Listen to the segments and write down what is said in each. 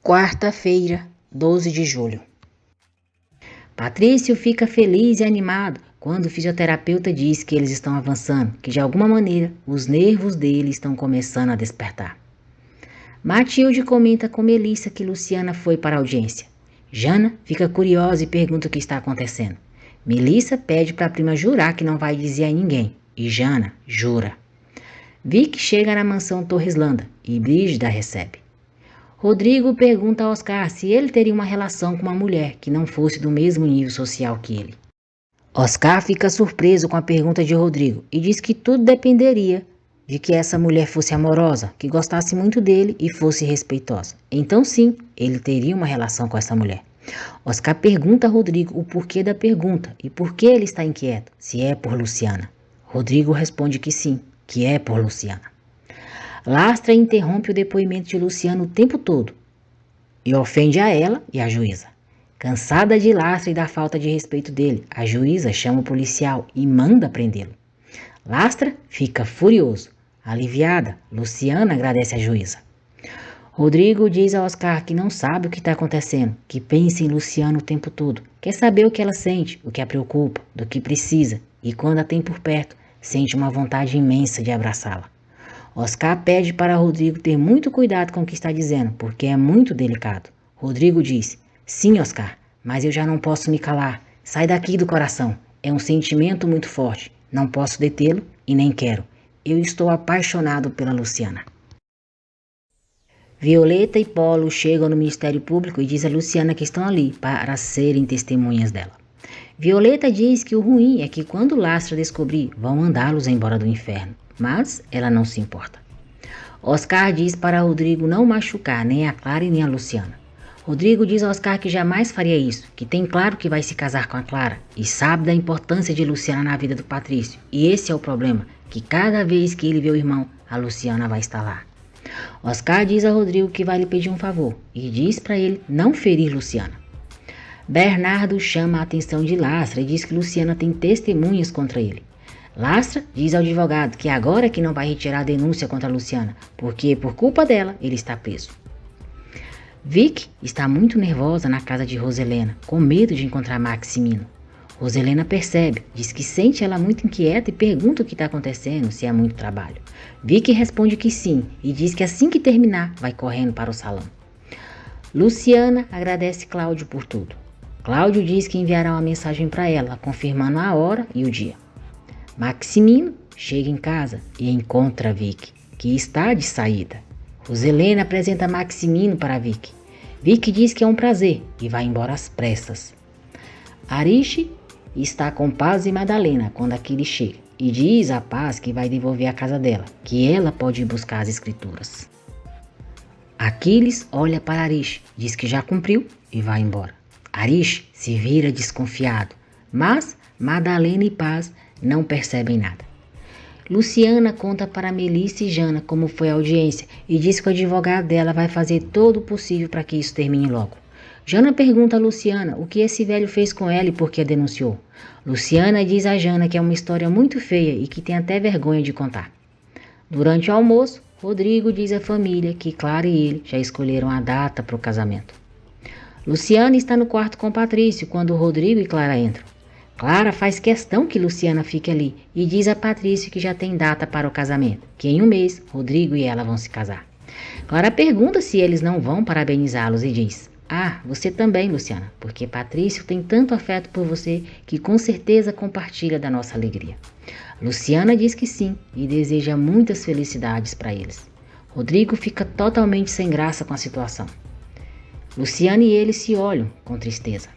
Quarta-feira, 12 de julho. Patrício fica feliz e animado quando o fisioterapeuta diz que eles estão avançando, que de alguma maneira os nervos dele estão começando a despertar. Matilde comenta com Melissa que Luciana foi para a audiência. Jana fica curiosa e pergunta o que está acontecendo. Melissa pede para a prima jurar que não vai dizer a ninguém, e Jana jura. Vic chega na mansão Torreslanda e Brígida recebe. Rodrigo pergunta a Oscar se ele teria uma relação com uma mulher que não fosse do mesmo nível social que ele. Oscar fica surpreso com a pergunta de Rodrigo e diz que tudo dependeria de que essa mulher fosse amorosa, que gostasse muito dele e fosse respeitosa. Então sim, ele teria uma relação com essa mulher. Oscar pergunta a Rodrigo o porquê da pergunta e por que ele está inquieto, se é por Luciana. Rodrigo responde que sim, que é por Luciana. Lastra interrompe o depoimento de Luciana o tempo todo e ofende a ela e a juíza. Cansada de Lastra e da falta de respeito dele, a juíza chama o policial e manda prendê-lo. Lastra fica furioso. Aliviada, Luciana agradece à juíza. Rodrigo diz a Oscar que não sabe o que está acontecendo, que pensa em Luciana o tempo todo, quer saber o que ela sente, o que a preocupa, do que precisa, e quando a tem por perto, sente uma vontade imensa de abraçá-la. Oscar pede para Rodrigo ter muito cuidado com o que está dizendo, porque é muito delicado. Rodrigo diz: sim, Oscar, mas eu já não posso me calar. Sai daqui do coração. É um sentimento muito forte. Não posso detê-lo e nem quero. Eu estou apaixonado pela Luciana. Violeta e Paulo chegam no Ministério Público e diz a Luciana que estão ali para serem testemunhas dela. Violeta diz que o ruim é que quando Lastra descobrir, vão mandá-los embora do inferno. Mas ela não se importa. Oscar diz para Rodrigo não machucar nem a Clara e nem a Luciana. Rodrigo diz a Oscar que jamais faria isso, que tem claro que vai se casar com a Clara e sabe da importância de Luciana na vida do Patrício. E esse é o problema, que cada vez que ele vê o irmão, a Luciana vai estar lá. Oscar diz a Rodrigo que vai lhe pedir um favor e diz para ele não ferir Luciana. Bernardo chama a atenção de Lastra e diz que Luciana tem testemunhas contra ele. Lastra diz ao advogado que agora que não vai retirar a denúncia contra a Luciana, porque por culpa dela ele está preso. Vic está muito nervosa na casa de Roselena, com medo de encontrar Maximino. Roselena percebe, diz que sente ela muito inquieta e pergunta o que está acontecendo, se é muito trabalho. Vic responde que sim e diz que assim que terminar vai correndo para o salão. Luciana agradece Cláudio por tudo. Cláudio diz que enviará uma mensagem para ela, confirmando a hora e o dia. Maximino chega em casa e encontra Vic, que está de saída. Roselena apresenta Maximino para Vic. Vic diz que é um prazer e vai embora às pressas. Ariche está com Paz e Madalena quando Aquiles chega e diz a Paz que vai devolver a casa dela, que ela pode ir buscar as escrituras. Aquiles olha para Ariche, diz que já cumpriu e vai embora. Ariche se vira desconfiado, mas Madalena e Paz não percebem nada. Luciana conta para Melissa e Jana como foi a audiência e diz que o advogado dela vai fazer todo o possível para que isso termine logo. Jana pergunta a Luciana o que esse velho fez com ela e por que a denunciou. Luciana diz a Jana que é uma história muito feia e que tem até vergonha de contar. Durante o almoço, Rodrigo diz à família que Clara e ele já escolheram a data para o casamento. Luciana está no quarto com Patrício quando Rodrigo e Clara entram. Clara faz questão que Luciana fique ali e diz a Patrício que já tem data para o casamento, que em um mês Rodrigo e ela vão se casar. Clara pergunta se eles não vão parabenizá-los e diz: ah, você também, Luciana, porque Patrício tem tanto afeto por você que com certeza compartilha da nossa alegria. Luciana diz que sim e deseja muitas felicidades para eles. Rodrigo fica totalmente sem graça com a situação. Luciana e ele se olham com tristeza.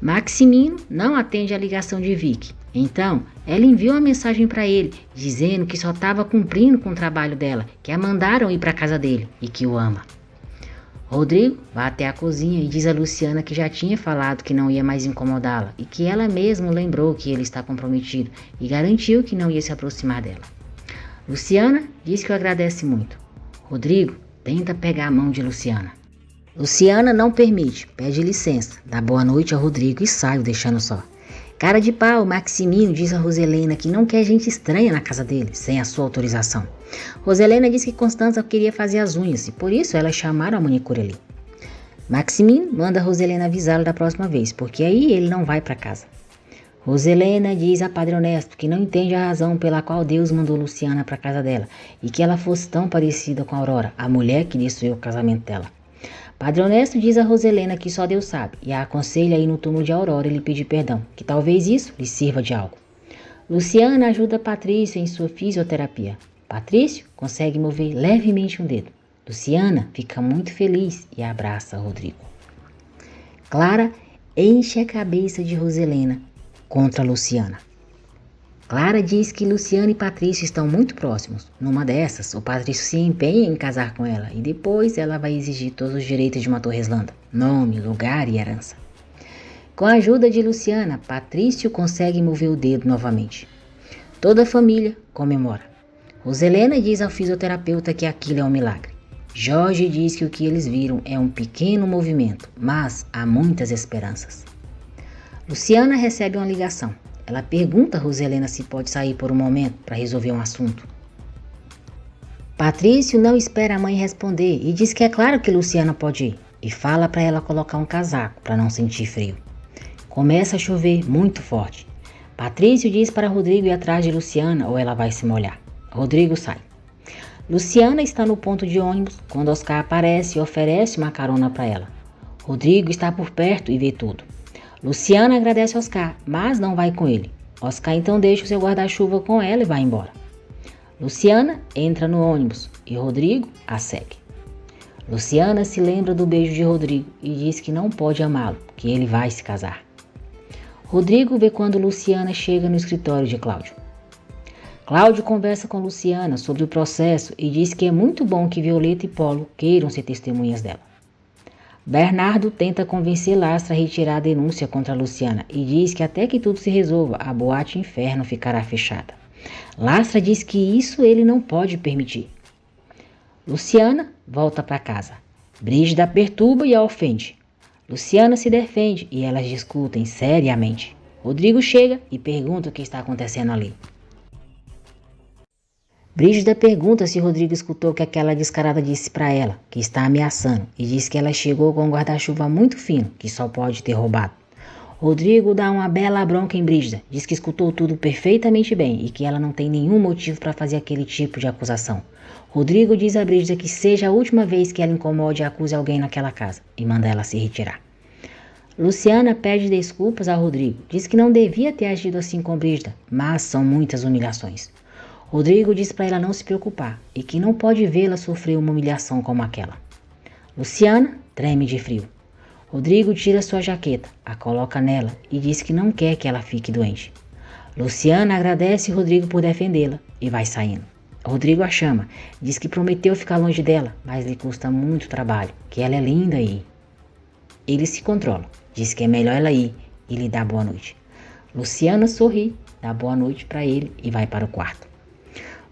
Maximino não atende a ligação de Vic, então ela enviou uma mensagem para ele, dizendo que só estava cumprindo com o trabalho dela, que a mandaram ir para a casa dele e que o ama. Rodrigo vai até a cozinha e diz a Luciana que já tinha falado que não ia mais incomodá-la e que ela mesma lembrou que ele está comprometido e garantiu que não ia se aproximar dela. Luciana diz que o agradece muito. Rodrigo tenta pegar a mão de Luciana. Luciana não permite, pede licença, dá boa noite a Rodrigo e sai o deixando só. Cara de pau, Maximino diz a Roselena que não quer gente estranha na casa dele, sem a sua autorização. Roselena diz que Constança queria fazer as unhas e por isso elas chamaram a manicure ali. Maximino manda a Roselena avisá-lo da próxima vez, porque aí ele não vai para casa. Roselena diz a Padre Honesto que não entende a razão pela qual Deus mandou Luciana para casa dela e que ela fosse tão parecida com Aurora, a mulher que destruiu o casamento dela. Padre Honesto diz a Roselena que só Deus sabe e a aconselha a ir no túmulo de Aurora e lhe pedir perdão, que talvez isso lhe sirva de algo. Luciana ajuda Patrício em sua fisioterapia. Patrício consegue mover levemente um dedo. Luciana fica muito feliz e abraça Rodrigo. Clara enche a cabeça de Roselena contra Luciana. Clara diz que Luciana e Patrício estão muito próximos. Numa dessas, o Patrício se empenha em casar com ela e depois ela vai exigir todos os direitos de uma Torreslanda, nome, lugar e herança. Com a ajuda de Luciana, Patrício consegue mover o dedo novamente. Toda a família comemora. Roselena diz ao fisioterapeuta que aquilo é um milagre. Jorge diz que o que eles viram é um pequeno movimento, mas há muitas esperanças. Luciana recebe uma ligação. Ela pergunta a Roselena se pode sair por um momento para resolver um assunto. Patrício não espera a mãe responder e diz que é claro que Luciana pode ir e fala para ela colocar um casaco para não sentir frio. Começa a chover muito forte. Patrício diz para Rodrigo ir atrás de Luciana ou ela vai se molhar. Rodrigo sai. Luciana está no ponto de ônibus quando Oscar aparece e oferece uma carona para ela. Rodrigo está por perto e vê tudo. Luciana agradece a Oscar, mas não vai com ele. Oscar então deixa o seu guarda-chuva com ela e vai embora. Luciana entra no ônibus e Rodrigo a segue. Luciana se lembra do beijo de Rodrigo e diz que não pode amá-lo, que ele vai se casar. Rodrigo vê quando Luciana chega no escritório de Cláudio. Cláudio conversa com Luciana sobre o processo e diz que é muito bom que Violeta e Polo queiram ser testemunhas dela. Bernardo tenta convencer Lastra a retirar a denúncia contra Luciana e diz que até que tudo se resolva, a boate Inferno ficará fechada. Lastra diz que isso ele não pode permitir. Luciana volta para casa. Brígida a perturba e a ofende. Luciana se defende e elas discutem seriamente. Rodrigo chega e pergunta o que está acontecendo ali. Brígida pergunta se Rodrigo escutou o que aquela descarada disse para ela, que está ameaçando, e diz que ela chegou com um guarda-chuva muito fino, que só pode ter roubado. Rodrigo dá uma bela bronca em Brígida, diz que escutou tudo perfeitamente bem e que ela não tem nenhum motivo para fazer aquele tipo de acusação. Rodrigo diz a Brígida que seja a última vez que ela incomode e acuse alguém naquela casa, e manda ela se retirar. Luciana pede desculpas a Rodrigo, diz que não devia ter agido assim com Brígida, mas são muitas humilhações. Rodrigo diz para ela não se preocupar e que não pode vê-la sofrer uma humilhação como aquela. Luciana treme de frio. Rodrigo tira sua jaqueta, a coloca nela e diz que não quer que ela fique doente. Luciana agradece Rodrigo por defendê-la e vai saindo. Rodrigo a chama, diz que prometeu ficar longe dela, mas lhe custa muito trabalho, que ela é linda e... Ele se controla, diz que é melhor ela ir e lhe dá boa noite. Luciana sorri, dá boa noite para ele e vai para o quarto.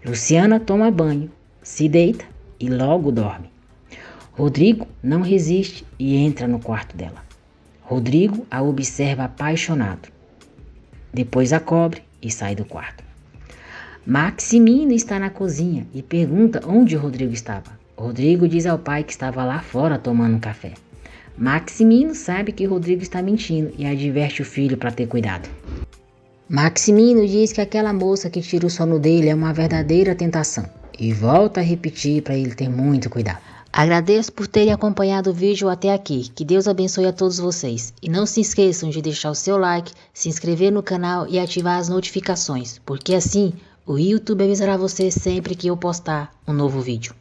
Luciana toma banho, se deita e logo dorme. Rodrigo não resiste e entra no quarto dela. Rodrigo a observa apaixonado. Depois a cobre e sai do quarto. Maximino está na cozinha e pergunta onde Rodrigo estava. Rodrigo diz ao pai que estava lá fora tomando um café. Maximino sabe que Rodrigo está mentindo e adverte o filho para ter cuidado. Maximino diz que aquela moça que tira o sono dele é uma verdadeira tentação e volta a repetir para ele ter muito cuidado. Agradeço por terem acompanhado o vídeo até aqui, que Deus abençoe a todos vocês. E não se esqueçam de deixar o seu like, se inscrever no canal e ativar as notificações, porque assim o YouTube avisará você sempre que eu postar um novo vídeo.